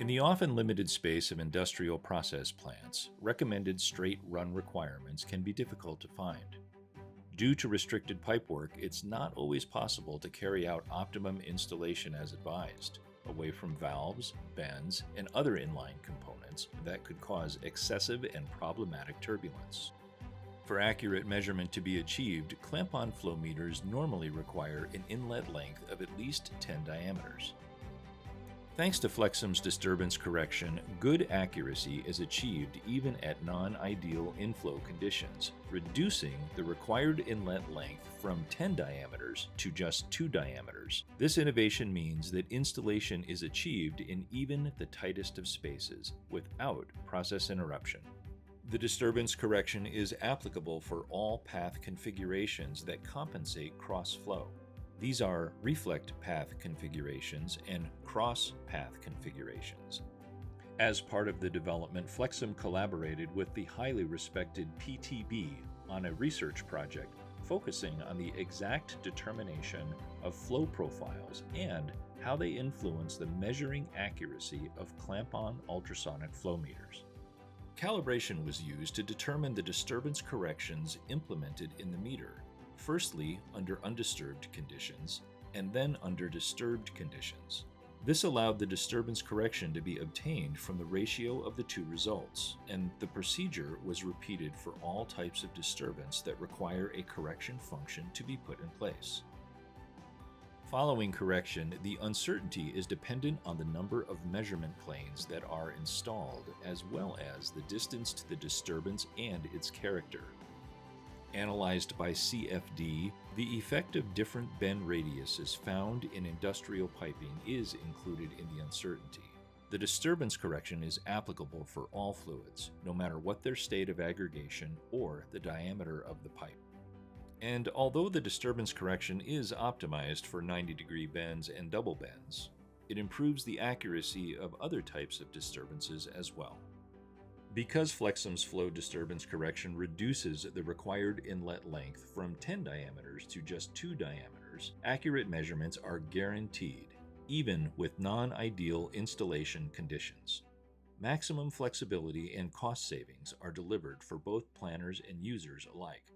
In the often limited space of industrial process plants, recommended straight run requirements can be difficult to find. Due to restricted pipework, it's not always possible to carry out optimum installation as advised, away from valves, bends, and other inline components that could cause excessive and problematic turbulence. For accurate measurement to be achieved, clamp-on flow meters normally require an inlet length of at least 10 diameters. Thanks to Flexim's disturbance correction, good accuracy is achieved even at non-ideal inflow conditions, reducing the required inlet length from 10 diameters to just 2 diameters. This innovation means that installation is achieved in even the tightest of spaces, without process interruption. The disturbance correction is applicable for all path configurations that compensate cross-flow. These are reflect path configurations and cross path configurations. As part of the development, Flexim collaborated with the highly respected PTB on a research project focusing on the exact determination of flow profiles and how they influence the measuring accuracy of clamp-on ultrasonic flow meters. Calibration was used to determine the disturbance corrections implemented in the meter, firstly under undisturbed conditions, and then under disturbed conditions. This allowed the disturbance correction to be obtained from the ratio of the two results, and the procedure was repeated for all types of disturbance that require a correction function to be put in place. Following correction, the uncertainty is dependent on the number of measurement planes that are installed, as well as the distance to the disturbance and its character. Analyzed by CFD, the effect of different bend radiuses found in industrial piping is included in the uncertainty. The disturbance correction is applicable for all fluids, no matter what their state of aggregation or the diameter of the pipe. And although the disturbance correction is optimized for 90-degree bends and double bends, it improves the accuracy of other types of disturbances as well. Because Flexim's flow disturbance correction reduces the required inlet length from 10 diameters to just 2 diameters, accurate measurements are guaranteed, even with non-ideal installation conditions. Maximum flexibility and cost savings are delivered for both planners and users alike.